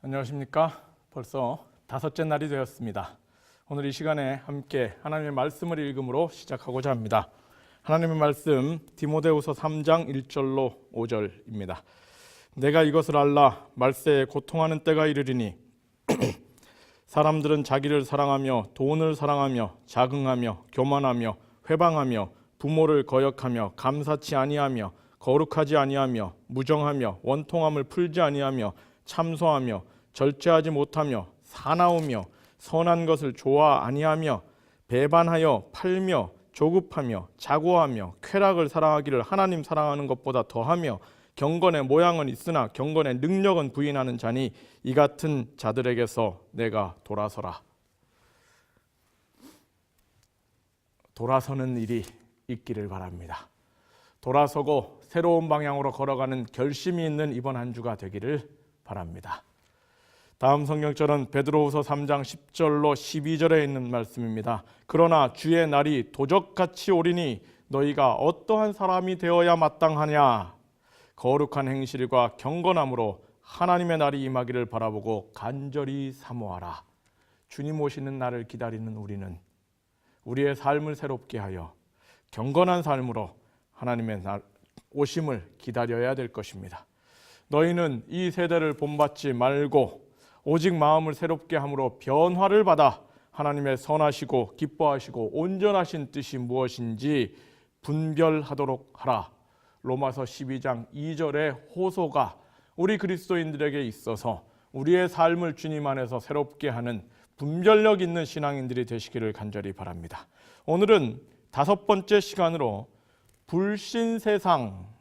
안녕하십니까? 벌써 5째 날이 되었습니다. 오늘 이 시간에 함께 하나님의 말씀을 읽음으로 시작하고자 합니다. 하나님의 말씀 디모데후서 3장 1절로 5절입니다. 내가 이것을 알라 말세에 고통하는 때가 이르리니 사람들은 자기를 사랑하며 돈을 사랑하며 자긍하며 교만하며 회방하며 부모를 거역하며 감사치 아니하며 거룩하지 아니하며 무정하며 원통함을 풀지 아니하며 참소하며 절제하지 못하며 사나우며 선한 것을 좋아 아니하며 배반하여 팔며 조급하며 자고하며 쾌락을 사랑하기를 하나님 사랑하는 것보다 더하며 경건의 모양은 있으나 경건의 능력은 부인하는 자니 이 같은 자들에게서 내가 돌아서라. 돌아서는 일이 있기를 바랍니다. 돌아서고 새로운 방향으로 걸어가는 결심이 있는 이번 한 주가 되기를 바랍니다. 다음 성경절은 베드로후서 3장 10절로 12절에 있는 말씀입니다. 그러나 주의 날이 도적같이 오리니 너희가 어떠한 사람이 되어야 마땅하냐? 거룩한 행실과 경건함으로 하나님의 날이 임하기를 바라보고 간절히 사모하라. 주님 오시는 날을 기다리는 우리는 우리의 삶을 새롭게 하여 경건한 삶으로 하나님의 날 오심을 기다려야 될 것입니다. 너희는 이 세대를 본받지 말고 오직 마음을 새롭게 함으로 변화를 받아 하나님의 선하시고 기뻐하시고 온전하신 뜻이 무엇인지 분별하도록 하라. 로마서 12장 2절의 호소가 우리 그리스도인들에게 있어서 우리의 삶을 주님 안에서 새롭게 하는 분별력 있는 신앙인들이 되시기를 간절히 바랍니다. 오늘은 5번째 시간으로 불신 세상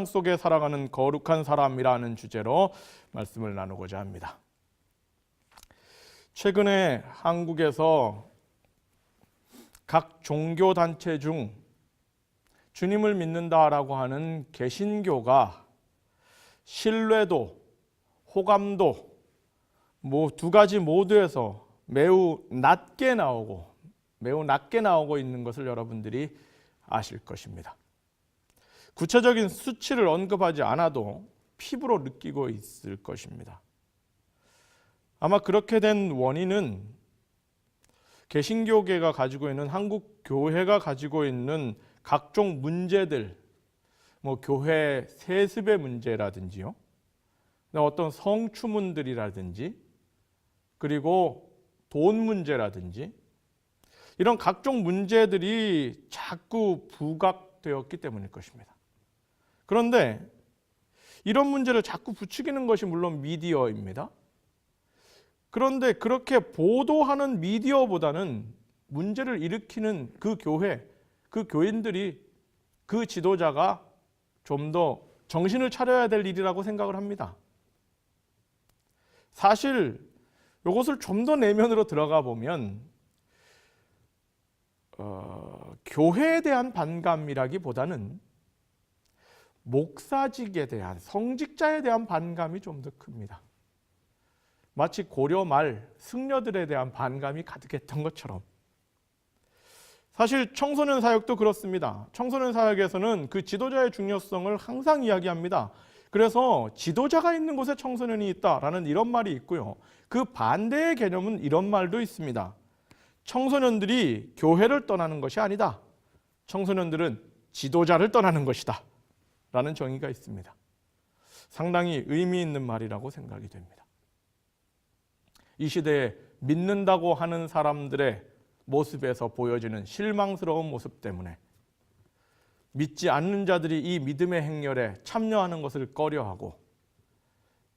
속에 살아가는 거룩한 사람이라는 주제로 말씀을 나누고자 합니다. 최근에 한국에서 각 종교단체 중 주님을 믿는다라고 하는 개신교가 신뢰도, 호감도 두 가지 모두에서 매우 낮게 나오고 있는 것을 여러분들이 아실 것입니다. 구체적인 수치를 언급하지 않아도 피부로 느끼고 있을 것입니다. 아마 그렇게 된 원인은 개신교계가 가지고 있는 한국 교회가 가지고 있는 각종 문제들, 교회 세습의 문제라든지요, 어떤 성추문들이라든지, 그리고 돈 문제라든지 이런 각종 문제들이 자꾸 부각되었기 때문일 것입니다. 그런데 이런 문제를 자꾸 부추기는 것이 물론 미디어입니다. 그런데 그렇게 보도하는 미디어보다는 문제를 일으키는 그 교회, 그 교인들이, 그 지도자가 좀 더 정신을 차려야 될 일이라고 생각을 합니다. 사실 이것을 좀 더 내면으로 들어가 보면 교회에 대한 반감이라기보다는 목사직에 대한, 성직자에 대한 반감이 좀 더 큽니다. 마치 고려 말 승려들에 대한 반감이 가득했던 것처럼. 사실 청소년 사역도 그렇습니다. 청소년 사역에서는 그 지도자의 중요성을 항상 이야기합니다. 그래서 지도자가 있는 곳에 청소년이 있다라는 이런 말이 있고요. 그 반대의 개념은 이런 말도 있습니다. 청소년들이 교회를 떠나는 것이 아니다. 청소년들은 지도자를 떠나는 것이다. 라는 정의가 있습니다. 상당히 의미 있는 말이라고 생각이 됩니다. 이 시대에 믿는다고 하는 사람들의 모습에서 보여지는 실망스러운 모습 때문에 믿지 않는 자들이 이 믿음의 행렬에 참여하는 것을 꺼려하고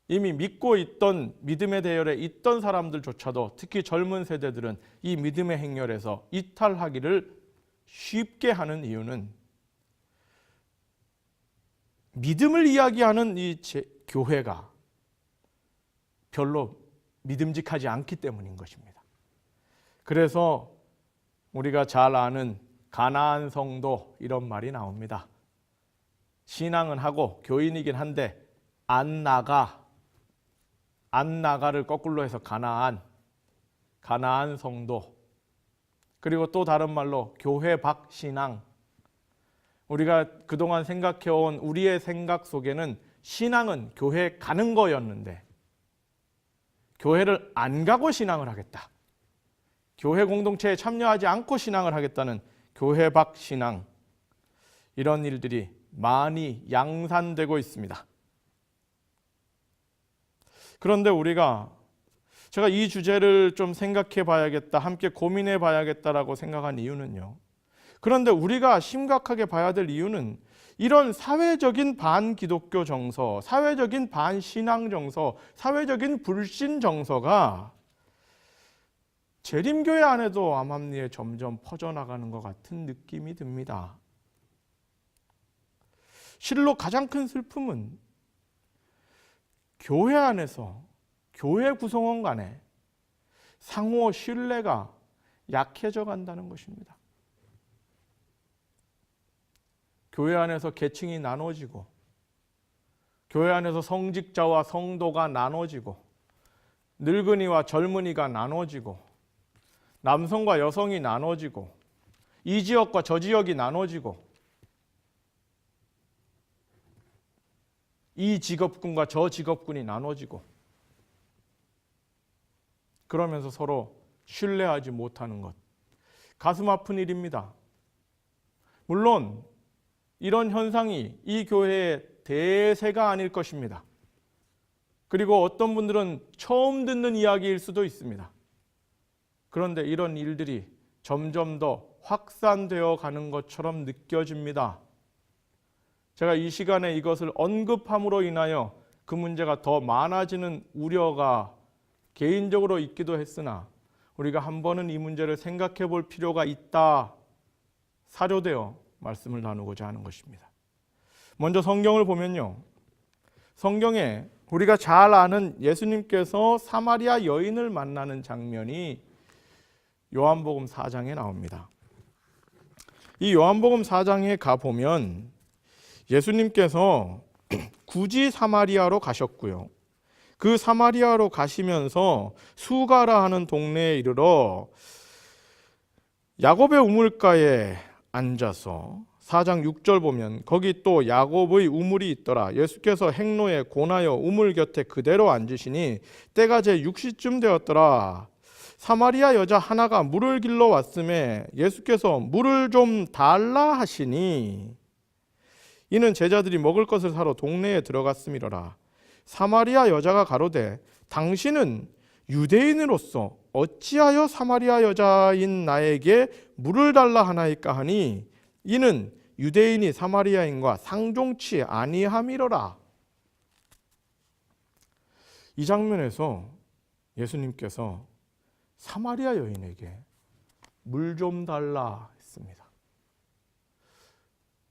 이미 믿고 있던 믿음의 대열에 있던 사람들조차도 특히 젊은 세대들은 이 믿음의 행렬에서 이탈하기를 쉽게 하는 이유는 믿음을 이야기하는 이 교회가 별로 믿음직하지 않기 때문인 것입니다. 그래서 우리가 잘 아는 가나안 성도 이런 말이 나옵니다. 신앙은 하고 교인이긴 한데 안 나가를 거꾸로 해서 가나안 성도, 그리고 또 다른 말로 교회 밖 신앙. 우리가 그동안 생각해온 우리의 생각 속에는 신앙은 교회에 가는 거였는데 교회를 안 가고 신앙을 하겠다. 교회 공동체에 참여하지 않고 신앙을 하겠다는 교회 밖 신앙, 이런 일들이 많이 양산되고 있습니다. 그런데 제가 이 주제를 좀 생각해 봐야겠다, 함께 고민해 봐야겠다라고 생각한 이유는요. 그런데 우리가 심각하게 봐야 될 이유는 이런 사회적인 반기독교 정서, 사회적인 반신앙 정서, 사회적인 불신 정서가 재림교회 안에도 암암리에 점점 퍼져나가는 것 같은 느낌이 듭니다. 실로 가장 큰 슬픔은 교회 안에서, 교회 구성원 간에 상호 신뢰가 약해져 간다는 것입니다. 교회 안에서 계층이 나눠지고, 교회 안에서 성직자와 성도가 나눠지고, 늙은이와 젊은이가 나눠지고, 남성과 여성이 나눠지고, 이 지역과 저 지역이 나눠지고, 이 직업군과 저 직업군이 나눠지고, 그러면서 서로 신뢰하지 못하는 것, 가슴 아픈 일입니다. 물론 이런 현상이 이 교회의 대세가 아닐 것입니다. 그리고 어떤 분들은 처음 듣는 이야기일 수도 있습니다. 그런데 이런 일들이 점점 더 확산되어 가는 것처럼 느껴집니다. 제가 이 시간에 이것을 언급함으로 인하여 그 문제가 더 많아지는 우려가 개인적으로 있기도 했으나, 우리가 한 번은 이 문제를 생각해 볼 필요가 있다, 사료되어 말씀을 나누고자 하는 것입니다. 먼저 성경을 보면요, 성경에 우리가 잘 아는 예수님께서 사마리아 여인을 만나는 장면이 요한복음 4장에 나옵니다. 이 요한복음 4장에 가보면 예수님께서 굳이 사마리아로 가셨고요. 그 사마리아로 가시면서 수가라 하는 동네에 이르러 야곱의 우물가에 앉아서 4장 6절 보면 거기 또 야곱의 우물이 있더라. 예수께서 행로에 고나여 우물 곁에 그대로 앉으시니 때가 제 6시쯤 되었더라. 사마리아 여자 하나가 물을 길러 왔음에 예수께서 물을 좀 달라 하시니 이는 제자들이 먹을 것을 사러 동네에 들어갔음이로라. 사마리아 여자가 가로되 당신은 유대인으로서 어찌하여 사마리아 여자인 나에게 물을 달라 하나이까 하니 이는 유대인이 사마리아인과 상종치 아니함이로라. 이 장면에서 예수님께서 사마리아 여인에게 물 좀 달라 했습니다.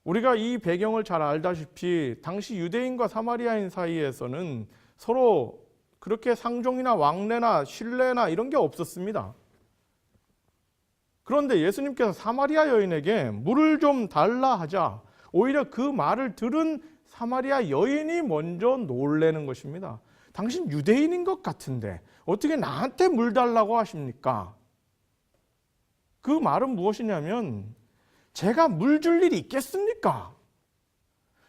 우리가 이 배경을 잘 알다시피 당시 유대인과 사마리아인 사이에서는 서로 그렇게 상종이나 왕래나 신뢰나 이런 게 없었습니다. 그런데 예수님께서 사마리아 여인에게 물을 좀 달라 하자 오히려 그 말을 들은 사마리아 여인이 먼저 놀라는 것입니다. 당신 유대인인 것 같은데 어떻게 나한테 물 달라고 하십니까? 그 말은 무엇이냐면 제가 물 줄 일이 있겠습니까?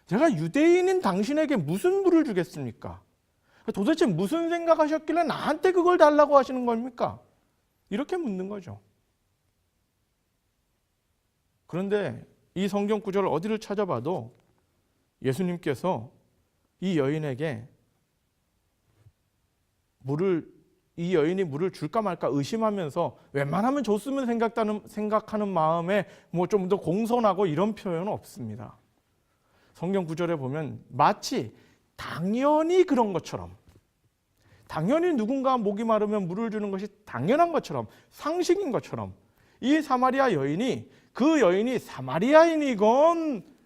제가 유대인인 당신에게 무슨 물을 주겠습니까? 도대체 무슨 생각하셨길래 나한테 그걸 달라고 하시는 겁니까? 이렇게 묻는 거죠. 그런데 이 성경 구절을 어디를 찾아봐도 예수님께서 이 여인에게 이 여인이 물을 줄까 말까 의심하면서 웬만하면 줬으면 생각하는 마음에 뭐 좀 더 공손하고 이런 표현은 없습니다. 성경 구절에 보면 마치 당연히 그런 것처럼, 당연히 누군가 목이 마르면 물을 주는 것이 당연한 것처럼, 상식인 것처럼 이 사마리아 여인이, 그 여인이 사마리아인이건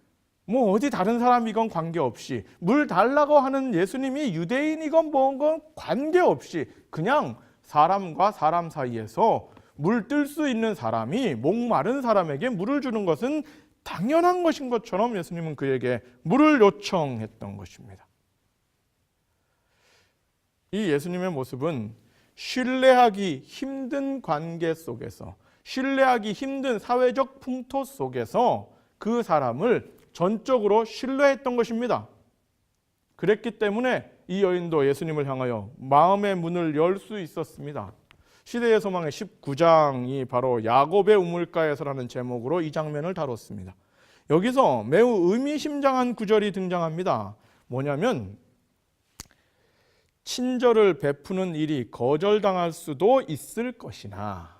뭐 어디 다른 사람이건 관계없이, 물 달라고 하는 예수님이 유대인이건 뭔건 관계없이 그냥 사람과 사람 사이에서 물 뜰 수 있는 사람이 목마른 사람에게 물을 주는 것은 당연한 것인 것처럼 예수님은 그에게 물을 요청했던 것입니다. 이 예수님의 모습은 신뢰하기 힘든 관계 속에서, 신뢰하기 힘든 사회적 풍토 속에서 그 사람을 전적으로 신뢰했던 것입니다. 그랬기 때문에 이 여인도 예수님을 향하여 마음의 문을 열 수 있었습니다. 시대의 소망의 19장이 바로 야곱의 우물가에서라는 제목으로 이 장면을 다뤘습니다. 여기서 매우 의미심장한 구절이 등장합니다. 뭐냐면 친절을 베푸는 일이 거절당할 수도 있을 것이나,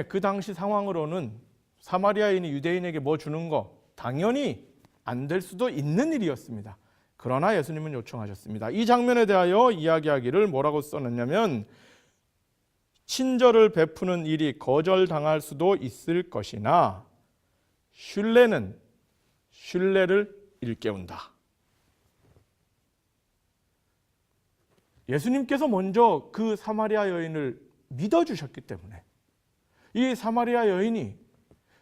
그 당시 상황으로는 사마리아인이 유대인에게 뭐 주는 거 당연히 안 될 수도 있는 일이었습니다. 그러나 예수님은 요청하셨습니다. 이 장면에 대하여 이야기하기를 뭐라고 써놨냐면, 친절을 베푸는 일이 거절당할 수도 있을 것이나 신뢰는 신뢰를 일깨운다. 예수님께서 먼저 그 사마리아 여인을 믿어주셨기 때문에 이 사마리아 여인이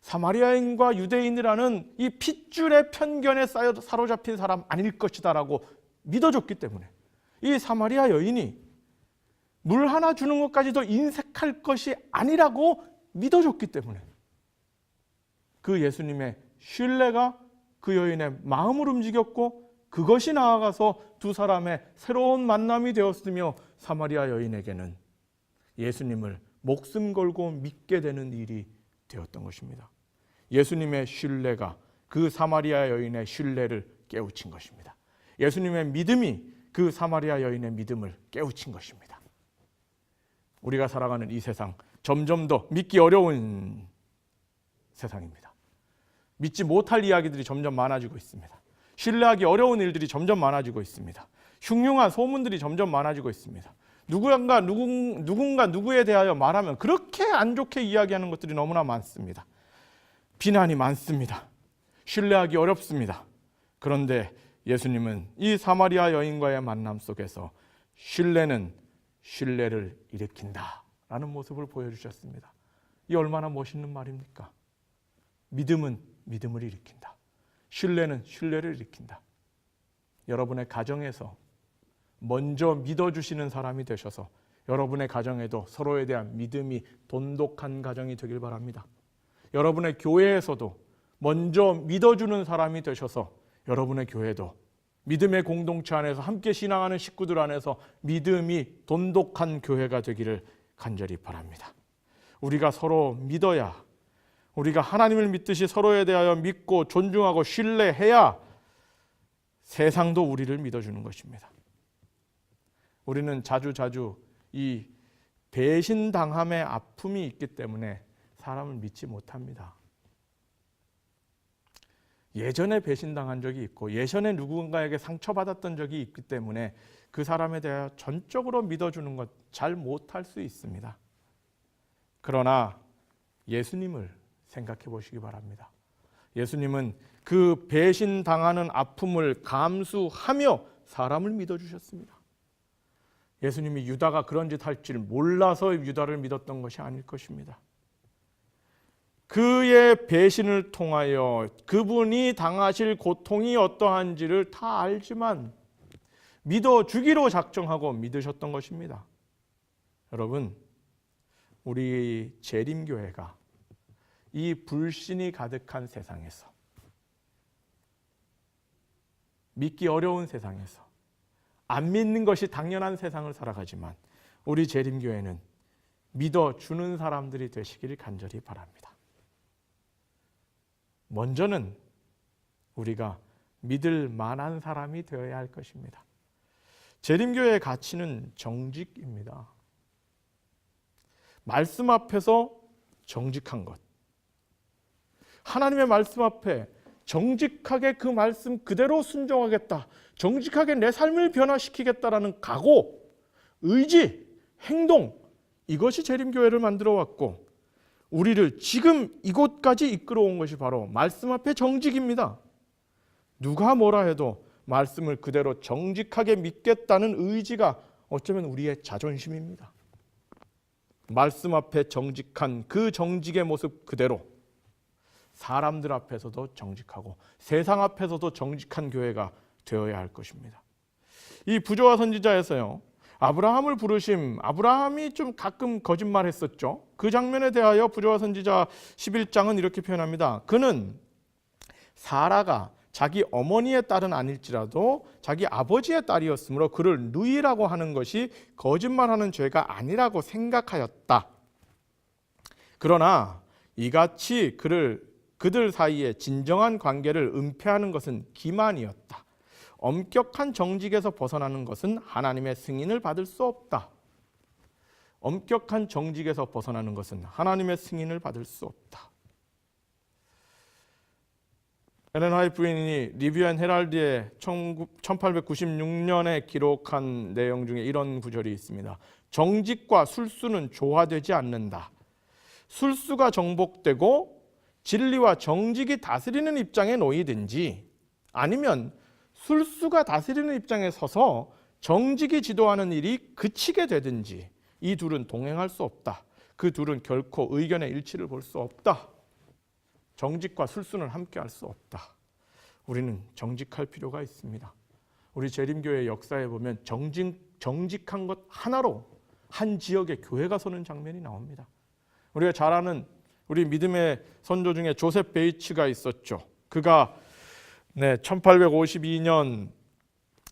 사마리아인과 유대인이라는 이 핏줄의 편견에 사로잡힌 사람 아닐 것이다라고 믿어줬기 때문에 이 사마리아 여인이 물 하나 주는 것까지도 인색할 것이 아니라고 믿어줬기 때문에 그 예수님의 신뢰가 그 여인의 마음을 움직였고 그것이 나아가서 두 사람의 새로운 만남이 되었으며 사마리아 여인에게는 예수님을 목숨 걸고 믿게 되는 일이 되었던 것입니다. 예수님의 신뢰가 그 사마리아 여인의 신뢰를 깨우친 것입니다. 예수님의 믿음이 그 사마리아 여인의 믿음을 깨우친 것입니다. 우리가 살아가는 이 세상 점점 더 믿기 어려운 세상입니다. 믿지 못할 이야기들이 점점 많아지고 있습니다. 신뢰하기 어려운 일들이 점점 많아지고 있습니다. 흉흉한 소문들이 점점 많아지고 있습니다. 누군가 누구에 대하여 말하면 그렇게 안 좋게 이야기하는 것들이 너무나 많습니다. 비난이 많습니다. 신뢰하기 어렵습니다. 그런데 예수님은 이 사마리아 여인과의 만남 속에서 신뢰는 신뢰를 일으킨다라는 모습을 보여주셨습니다. 이 얼마나 멋있는 말입니까? 믿음은 믿음을 일으킨다. 신뢰는 신뢰를 일으킨다. 여러분의 가정에서 먼저 믿어주시는 사람이 되셔서 여러분의 가정에도 서로에 대한 믿음이 돈독한 가정이 되길 바랍니다. 여러분의 교회에서도 먼저 믿어주는 사람이 되셔서 여러분의 교회도 믿음의 공동체 안에서 함께 신앙하는 식구들 안에서 믿음이 돈독한 교회가 되기를 간절히 바랍니다. 우리가 서로 믿어야, 우리가 하나님을 믿듯이 서로에 대하여 믿고 존중하고 신뢰해야 세상도 우리를 믿어주는 것입니다. 우리는 자주 이 배신당함의 아픔이 있기 때문에 사람을 믿지 못합니다. 예전에 배신당한 적이 있고 예전에 누군가에게 상처받았던 적이 있기 때문에 그 사람에 대하여 전적으로 믿어주는 것 잘 못할 수 있습니다. 그러나 예수님을 생각해 보시기 바랍니다. 예수님은 그 배신당하는 아픔을 감수하며 사람을 믿어주셨습니다. 예수님이 유다가 그런 짓 할 줄 몰라서 유다를 믿었던 것이 아닐 것입니다. 그의 배신을 통하여 그분이 당하실 고통이 어떠한지를 다 알지만 믿어주기로 작정하고 믿으셨던 것입니다. 여러분, 우리 재림교회가 이 불신이 가득한 세상에서, 믿기 어려운 세상에서, 안 믿는 것이 당연한 세상을 살아가지만 우리 재림교회는 믿어주는 사람들이 되시기를 간절히 바랍니다. 먼저는 우리가 믿을 만한 사람이 되어야 할 것입니다. 재림교회의 가치는 정직입니다. 말씀 앞에서 정직한 것, 하나님의 말씀 앞에 정직하게 그 말씀 그대로 순종하겠다, 정직하게 내 삶을 변화시키겠다라는 각오, 의지, 행동, 이것이 재림교회를 만들어 왔고 우리를 지금 이곳까지 이끌어온 것이 바로 말씀 앞에 정직입니다. 누가 뭐라 해도 말씀을 그대로 정직하게 믿겠다는 의지가 어쩌면 우리의 자존심입니다. 말씀 앞에 정직한 그 정직의 모습 그대로 사람들 앞에서도 정직하고 세상 앞에서도 정직한 교회가 되어야 할 것입니다. 이 부조와 선지자에서요, 아브라함을 부르심, 아브라함이 좀 가끔 거짓말했었죠. 그 장면에 대하여 부조와 선지자 11장은 이렇게 표현합니다. 그는 사라가 자기 어머니의 딸은 아닐지라도 자기 아버지의 딸이었으므로 그를 누이라고 하는 것이 거짓말하는 죄가 아니라고 생각하였다. 그러나 이같이 그들 사이에 진정한 관계를 은폐하는 것은 기만이었다. 엄격한 정직에서 벗어나는 것은 하나님의 승인을 받을 수 없다. 엄격한 정직에서 벗어나는 것은 하나님의 승인을 받을 수 없다. 엘렌 화이트 부인이 리뷰 앤 헤럴드에 1896년에 기록한 내용 중에 이런 구절이 있습니다. 정직과 술수는 조화되지 않는다. 술수가 정복되고 진리와 정직이 다스리는 입장에 놓이든지 아니면 술수가 다스리는 입장에 서서 정직이 지도하는 일이 그치게 되든지 이 둘은 동행할 수 없다. 그 둘은 결코 의견의 일치를 볼 수 없다. 정직과 술수는 함께할 수 없다. 우리는 정직할 필요가 있습니다. 우리 재림교회 역사에 보면 정직한 것 하나로 한 지역의 교회가 서는 장면이 나옵니다. 우리가 잘 아는 우리 믿음의 선조 중에 조셉 베이츠가 있었죠. 그가 1852년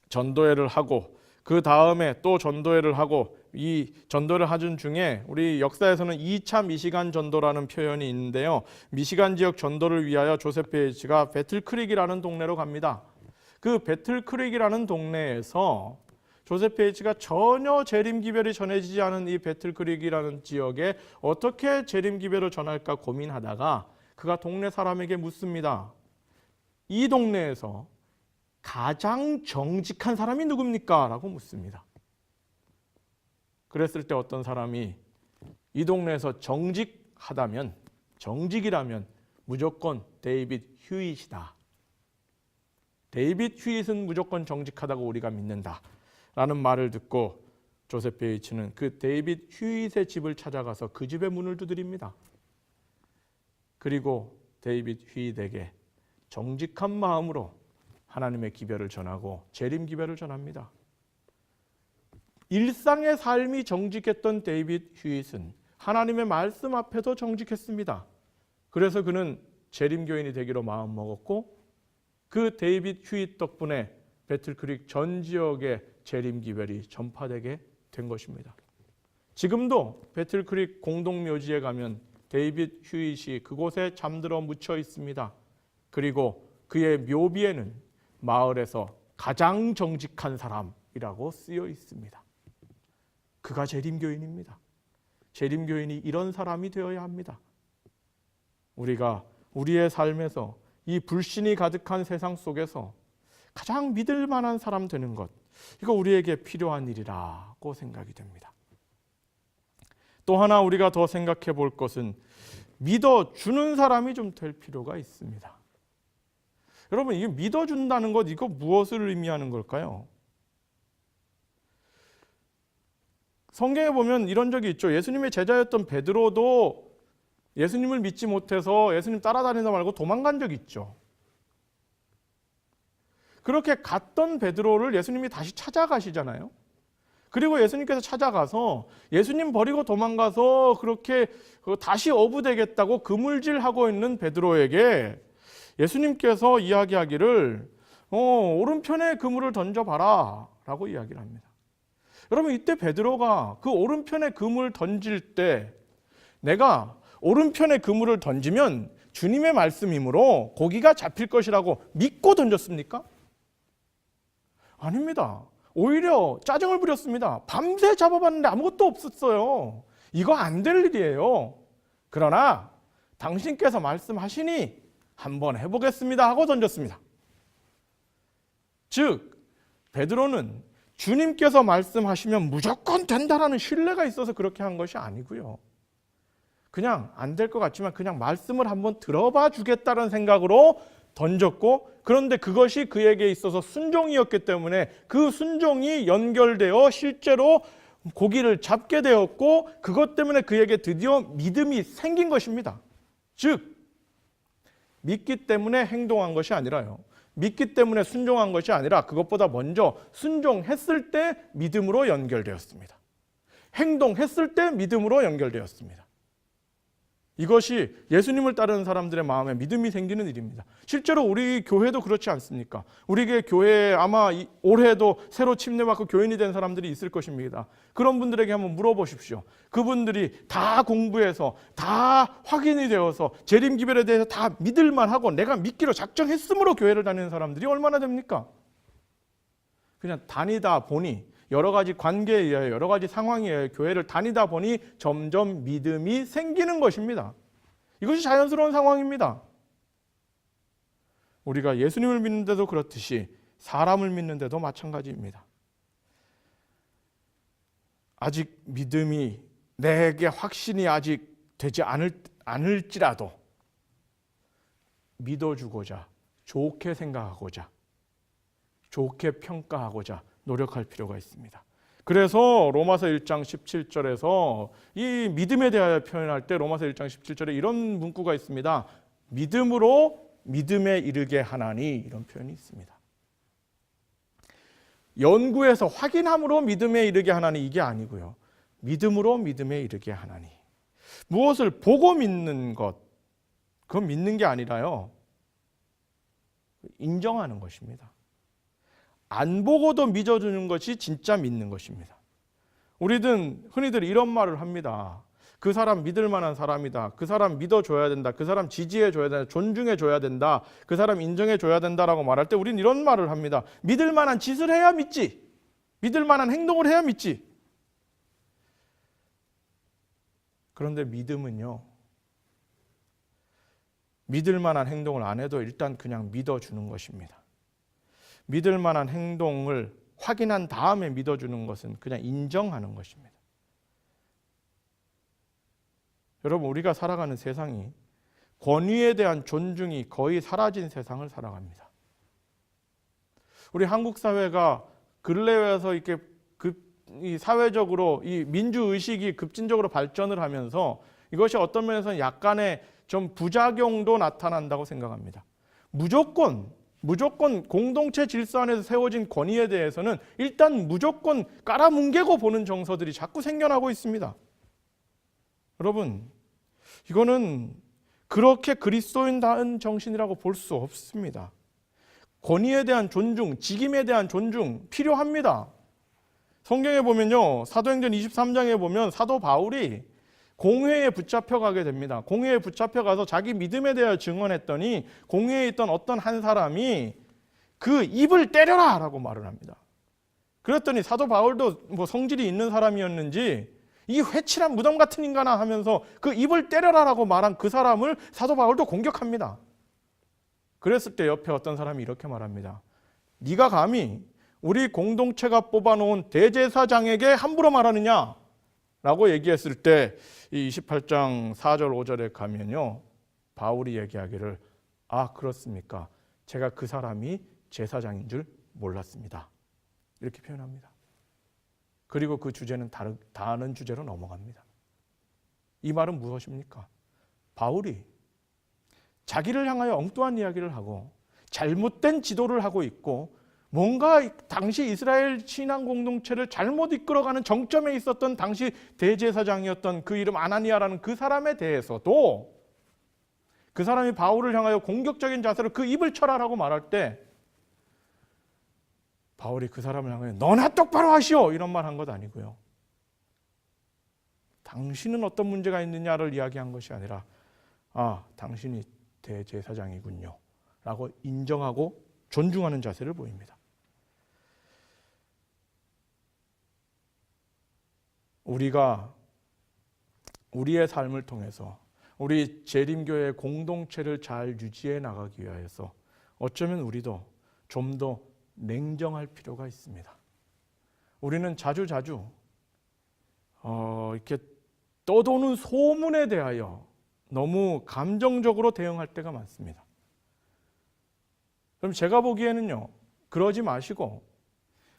전도회를 하고 그 다음에 또 전도회를 하고 이 전도를 하던 중에 우리 역사에서는 2차 미시간 전도라는 표현이 있는데요. 미시간 지역 전도를 위하여 조셉 베이츠가 배틀크릭이라는 동네로 갑니다. 그 배틀크릭이라는 동네에서 조셉 베이츠가 전혀 재림기별이 전해지지 않은 이 배틀크릭이라는 지역에 어떻게 재림기별을 전할까 고민하다가 그가 동네 사람에게 묻습니다. 이 동네에서 가장 정직한 사람이 누굽니까? 라고 묻습니다. 그랬을 때 어떤 사람이 이 동네에서 정직이라면 무조건 데이빗 휴잇이다. 데이빗 휴잇은 무조건 정직하다고 우리가 믿는다. 라는 말을 듣고 조셉 베이츠는 그 데이빗 휴잇의 집을 찾아가서 그 집의 문을 두드립니다. 그리고 데이빗 휴잇에게 정직한 마음으로 하나님의 기별을 전하고 재림 기별을 전합니다. 일상의 삶이 정직했던 데이빗 휴잇은 하나님의 말씀 앞에도 정직했습니다. 그래서 그는 재림교인이 되기로 마음먹었고 그 데이빗 휴잇 덕분에 배틀크릭 전 지역의 재림기별이 전파되게 된 것입니다. 지금도 배틀크릭 공동묘지에 가면 데이빗 휴잇이 그곳에 잠들어 묻혀 있습니다. 그리고 그의 묘비에는 마을에서 가장 정직한 사람이라고 쓰여 있습니다. 그가 재림교인입니다. 재림교인이 이런 사람이 되어야 합니다. 우리가 우리의 삶에서 이 불신이 가득한 세상 속에서 가장 믿을 만한 사람 되는 것, 이거 우리에게 필요한 일이라고 생각이 됩니다. 또 하나 우리가 더 생각해 볼 것은 믿어주는 사람이 좀 될 필요가 있습니다. 여러분, 이게 믿어준다는 것, 이거 무엇을 의미하는 걸까요? 성경에 보면 이런 적이 있죠. 예수님의 제자였던 베드로도 예수님을 믿지 못해서 예수님 따라다니다 말고 도망간 적이 있죠. 그렇게 갔던 베드로를 예수님이 다시 찾아가시잖아요. 그리고 예수님께서 찾아가서 예수님 버리고 도망가서 그렇게 다시 어부되겠다고 그물질하고 있는 베드로에게 예수님께서 이야기하기를 오른편에 그물을 던져봐라 라고 이야기를 합니다. 여러분, 이때 베드로가 그 오른편에 그물을 던질 때 내가 오른편에 그물을 던지면 주님의 말씀이므로 고기가 잡힐 것이라고 믿고 던졌습니까? 아닙니다. 오히려 짜증을 부렸습니다. 밤새 잡아봤는데 아무것도 없었어요. 이거 안 될 일이에요. 그러나 당신께서 말씀하시니 한번 해보겠습니다 하고 던졌습니다. 즉, 베드로는 주님께서 말씀하시면 무조건 된다라는 신뢰가 있어서 그렇게 한 것이 아니고요. 그냥 안 될 것 같지만 그냥 말씀을 한번 들어봐 주겠다는 생각으로 던졌고, 그런데 그것이 그에게 있어서 순종이었기 때문에 그 순종이 연결되어 실제로 고기를 잡게 되었고, 그것 때문에 그에게 드디어 믿음이 생긴 것입니다. 즉, 믿기 때문에 행동한 것이 아니라요, 믿기 때문에 순종한 것이 아니라 그것보다 먼저 순종했을 때 믿음으로 연결되었습니다. 행동했을 때 믿음으로 연결되었습니다. 이것이 예수님을 따르는 사람들의 마음에 믿음이 생기는 일입니다. 실제로 우리 교회도 그렇지 않습니까? 우리 교회에 아마 올해도 새로 침례받고 교인이 된 사람들이 있을 것입니다. 그런 분들에게 한번 물어보십시오. 그분들이 다 공부해서 다 확인이 되어서 재림기별에 대해서 다 믿을만 하고 내가 믿기로 작정했으므로 교회를 다니는 사람들이 얼마나 됩니까? 그냥 다니다 보니 여러 가지 관계에 의하여 여러 가지 상황에 의하여 교회를 다니다 보니 점점 믿음이 생기는 것입니다. 이것이 자연스러운 상황입니다. 우리가 예수님을 믿는데도 그렇듯이 사람을 믿는데도 마찬가지입니다. 아직 믿음이 내게 확신이 아직 되지 않을지라도 믿어주고자, 좋게 생각하고자, 좋게 평가하고자 노력할 필요가 있습니다. 그래서 로마서 1장 17절에서 이 믿음에 대하여 표현할 때 로마서 1장 17절에 이런 문구가 있습니다. 믿음으로 믿음에 이르게 하나니, 이런 표현이 있습니다. 연구해서 확인함으로 믿음에 이르게 하나니, 이게 아니고요. 믿음으로 믿음에 이르게 하나니. 무엇을 보고 믿는 것, 그건 믿는 게 아니라요, 인정하는 것입니다. 안 보고도 믿어주는 것이 진짜 믿는 것입니다. 우리는 흔히들 이런 말을 합니다. 그 사람 믿을 만한 사람이다. 그 사람 믿어줘야 된다. 그 사람 지지해줘야 된다. 존중해줘야 된다. 그 사람 인정해줘야 된다라고 말할 때 우리는 이런 말을 합니다. 믿을 만한 짓을 해야 믿지. 믿을 만한 행동을 해야 믿지. 그런데 믿음은요, 믿을 만한 행동을 안 해도 일단 그냥 믿어주는 것입니다. 믿을 만한 행동을 확인한 다음에 믿어주는 것은 그냥 인정하는 것입니다. 여러분, 우리가 살아가는 세상이 권위에 대한 존중이 거의 사라진 세상을 살아갑니다. 우리 한국 사회가 근래에서 이렇게 이 사회적으로 이 민주의식이 급진적으로 발전을 하면서 이것이 어떤 면에서는 약간의 좀 부작용도 나타난다고 생각합니다. 무조건 공동체 질서 안에서 세워진 권위에 대해서는 일단 무조건 깔아뭉개고 보는 정서들이 자꾸 생겨나고 있습니다. 여러분, 이거는 그렇게 그리스도인다운 정신이라고 볼 수 없습니다. 권위에 대한 존중, 직임에 대한 존중 필요합니다. 성경에 보면요, 사도행전 23장에 보면 사도 바울이 공회에 붙잡혀가게 됩니다. 공회에 붙잡혀가서 자기 믿음에 대하여 증언했더니 공회에 있던 어떤 한 사람이 그 입을 때려라 라고 말을 합니다. 그랬더니 사도 바울도 뭐 성질이 있는 사람이었는지 이 회칠한 무덤 같은 인간아 하면서 그 입을 때려라 라고 말한 그 사람을 사도 바울도 공격합니다. 그랬을 때 옆에 어떤 사람이 이렇게 말합니다. 네가 감히 우리 공동체가 뽑아놓은 대제사장에게 함부로 말하느냐? 라고 얘기했을 때 이 28장 4절 5절에 가면요, 바울이 얘기하기를 아, 그렇습니까? 제가 그 사람이 제사장인 줄 몰랐습니다. 이렇게 표현합니다. 그리고 그 주제는 다른 주제로 넘어갑니다. 이 말은 무엇입니까? 바울이 자기를 향하여 엉뚱한 이야기를 하고 잘못된 지도를 하고 있고 뭔가 당시 이스라엘 신앙 공동체를 잘못 이끌어가는 정점에 있었던 당시 대제사장이었던 그 이름 아나니아라는 그 사람에 대해서도 그 사람이 바울을 향하여 공격적인 자세로 그 입을 쳐라라고 말할 때 바울이 그 사람을 향하여 너나 똑바로 하시오 이런 말 한 것 아니고요. 당신은 어떤 문제가 있느냐를 이야기한 것이 아니라 아, 당신이 대제사장이군요 라고 인정하고 존중하는 자세를 보입니다. 우리가 우리의 삶을 통해서 우리 재림교회 공동체를 잘 유지해 나가기 위해서 어쩌면 우리도 좀 더 냉정할 필요가 있습니다. 우리는 자주 이렇게 떠도는 소문에 대하여 너무 감정적으로 대응할 때가 많습니다. 그럼 제가 보기에는요, 그러지 마시고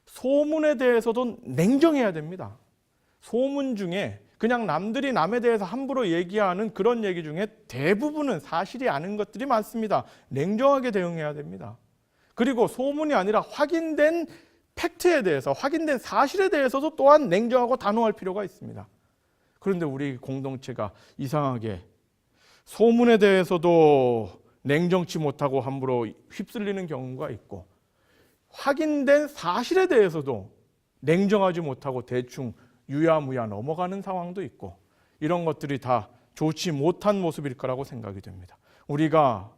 소문에 대해서도 냉정해야 됩니다. 소문 중에 그냥 남들이 남에 대해서 함부로 얘기하는 그런 얘기 중에 대부분은 사실이 아닌 것들이 많습니다. 냉정하게 대응해야 됩니다. 그리고 소문이 아니라 확인된 팩트에 대해서, 확인된 사실에 대해서도 또한 냉정하고 단호할 필요가 있습니다. 그런데 우리 공동체가 이상하게 소문에 대해서도 냉정치 못하고 함부로 휩쓸리는 경우가 있고, 확인된 사실에 대해서도 냉정하지 못하고 대충 유야무야 넘어가는 상황도 있고, 이런 것들이 다 좋지 못한 모습일 거라고 생각이 됩니다. 우리가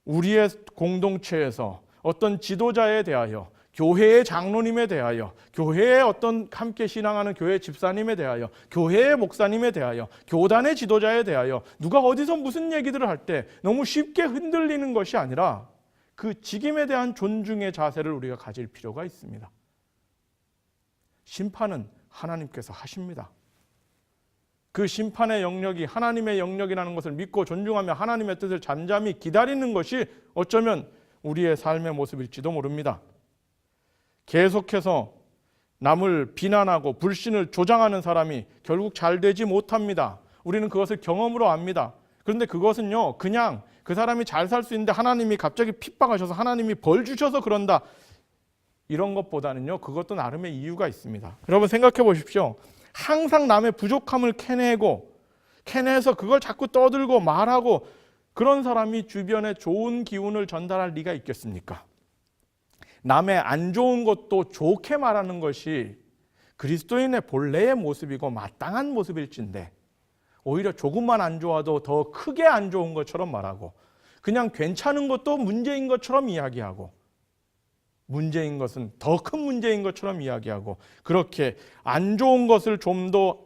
우리의 공동체에서 어떤 지도자에 대하여, 교회의 장로님에 대하여, 교회의 어떤 함께 신앙하는 교회 집사님에 대하여, 교회의 목사님에 대하여, 교단의 지도자에 대하여 누가 어디서 무슨 얘기들을 할 때 너무 쉽게 흔들리는 것이 아니라 그 직임에 대한 존중의 자세를 우리가 가질 필요가 있습니다. 심판은 하나님께서 하십니다. 그 심판의 영역이 하나님의 영역이라는 것을 믿고 존중하며 하나님의 뜻을 잠잠히 기다리는 것이 어쩌면 우리의 삶의 모습일지도 모릅니다. 계속해서 남을 비난하고 불신을 조장하는 사람이 결국 잘 되지 못합니다. 우리는 그것을 경험으로 압니다. 그런데 그것은요, 그냥 그 사람이 잘 살 수 있는데 하나님이 갑자기 핍박하셔서 하나님이 벌 주셔서 그런다, 이런 것보다는요, 그것도 나름의 이유가 있습니다. 여러분 생각해 보십시오. 항상 남의 부족함을 캐내서 그걸 자꾸 떠들고 말하고 그런 사람이 주변에 좋은 기운을 전달할 리가 있겠습니까? 남의 안 좋은 것도 좋게 말하는 것이 그리스도인의 본래의 모습이고 마땅한 모습일진데, 오히려 조금만 안 좋아도 더 크게 안 좋은 것처럼 말하고, 그냥 괜찮은 것도 문제인 것처럼 이야기하고, 문제인 것은 더 큰 문제인 것처럼 이야기하고, 그렇게 안 좋은 것을 좀 더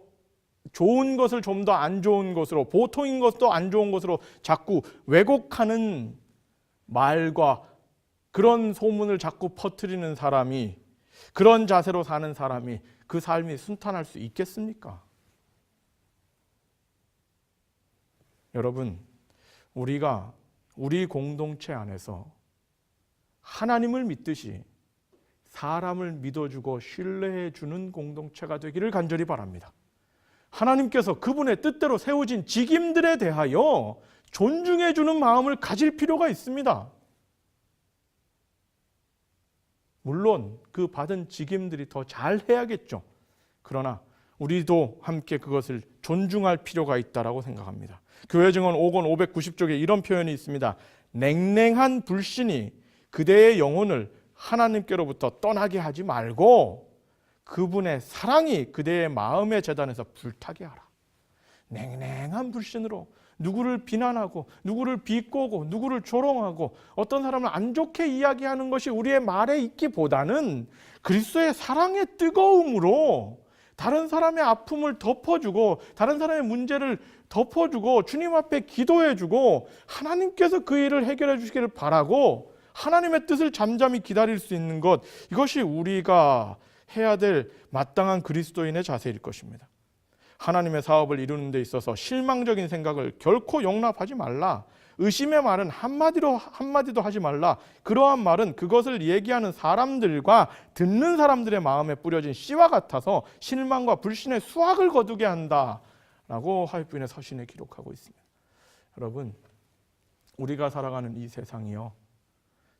좋은 것을 좀 더 안 좋은 것으로, 보통인 것도 안 좋은 것으로 자꾸 왜곡하는 말과 그런 소문을 자꾸 퍼뜨리는 사람이, 그런 자세로 사는 사람이 그 삶이 순탄할 수 있겠습니까? 여러분, 우리가 우리 공동체 안에서 하나님을 믿듯이 사람을 믿어주고 신뢰해주는 공동체가 되기를 간절히 바랍니다. 하나님께서 그분의 뜻대로 세워진 직임들에 대하여 존중해주는 마음을 가질 필요가 있습니다. 물론 그 받은 직임들이 더 잘해야겠죠. 그러나 우리도 함께 그것을 존중할 필요가 있다고 생각합니다. 교회증언 5권 590쪽에 이런 표현이 있습니다. 냉랭한 불신이 그대의 영혼을 하나님께로부터 떠나게 하지 말고 그분의 사랑이 그대의 마음의 재단에서 불타게 하라. 냉랭한 불신으로 누구를 비난하고 누구를 비꼬고 누구를 조롱하고 어떤 사람을 안 좋게 이야기하는 것이 우리의 말에 있기보다는 그리스도의 사랑의 뜨거움으로 다른 사람의 아픔을 덮어주고 다른 사람의 문제를 덮어주고 주님 앞에 기도해주고 하나님께서 그 일을 해결해 주시기를 바라고 하나님의 뜻을 잠잠히 기다릴 수 있는 것, 이것이 우리가 해야 될 마땅한 그리스도인의 자세일 것입니다. 하나님의 사업을 이루는 데 있어서 실망적인 생각을 결코 용납하지 말라. 의심의 말은 한마디도 하지 말라. 그러한 말은 그것을 얘기하는 사람들과 듣는 사람들의 마음에 뿌려진 씨와 같아서 실망과 불신의 수확을 거두게 한다 라고 하윗부인의 서신에 기록하고 있습니다. 여러분, 우리가 살아가는 이 세상이요,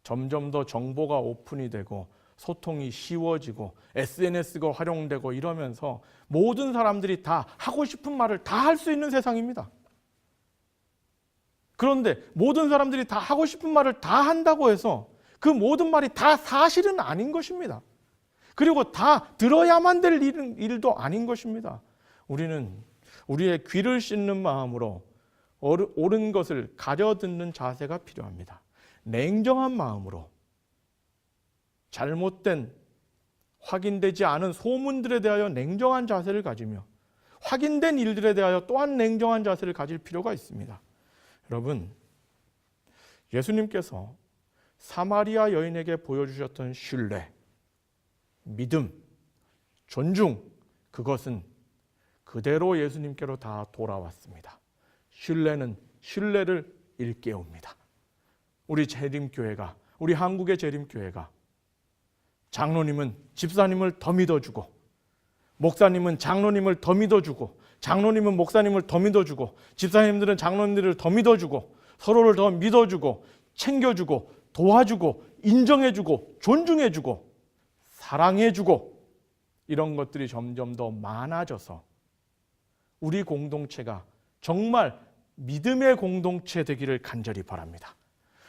점점 더 정보가 오픈이 되고 소통이 쉬워지고 SNS가 활용되고 이러면서 모든 사람들이 다 하고 싶은 말을 다 할 수 있는 세상입니다. 그런데 모든 사람들이 다 하고 싶은 말을 다 한다고 해서 그 모든 말이 다 사실은 아닌 것입니다. 그리고 다 들어야만 될 일도 아닌 것입니다. 우리는 우리의 귀를 씻는 마음으로 옳은 것을 가려듣는 자세가 필요합니다. 냉정한 마음으로 잘못된 확인되지 않은 소문들에 대하여 냉정한 자세를 가지며 확인된 일들에 대하여 또한 냉정한 자세를 가질 필요가 있습니다. 여러분, 예수님께서 사마리아 여인에게 보여주셨던 신뢰, 믿음, 존중, 그것은 그대로 예수님께로 다 돌아왔습니다. 신뢰는 신뢰를 일깨웁니다. 우리 재림교회가, 우리 한국의 재림교회가 장로님은 집사님을 더 믿어주고, 목사님은 장로님을 더 믿어주고, 장로님은 목사님을 더 믿어주고, 집사님들은 장로님들을 더 믿어주고, 서로를 더 믿어주고, 챙겨주고, 도와주고, 인정해주고, 존중해주고, 사랑해주고, 이런 것들이 점점 더 많아져서 우리 공동체가 정말 믿음의 공동체 되기를 간절히 바랍니다.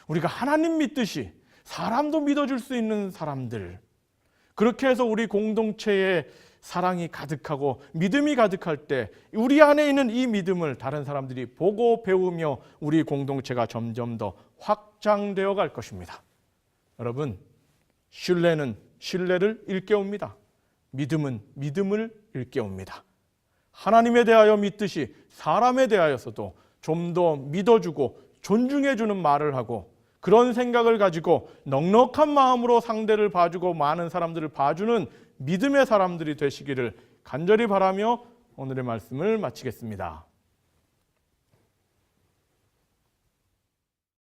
우리가 하나님 믿듯이 사람도 믿어줄 수 있는 사람들, 그렇게 해서 우리 공동체에 사랑이 가득하고 믿음이 가득할 때 우리 안에 있는 이 믿음을 다른 사람들이 보고 배우며 우리 공동체가 점점 더 확장되어 갈 것입니다. 여러분, 신뢰는 신뢰를 일깨웁니다. 믿음은 믿음을 일깨웁니다. 하나님에 대하여 믿듯이 사람에 대하여서도 좀 더 믿어주고 존중해주는 말을 하고 그런 생각을 가지고 넉넉한 마음으로 상대를 봐주고 많은 사람들을 봐주는 믿음의 사람들이 되시기를 간절히 바라며 오늘의 말씀을 마치겠습니다.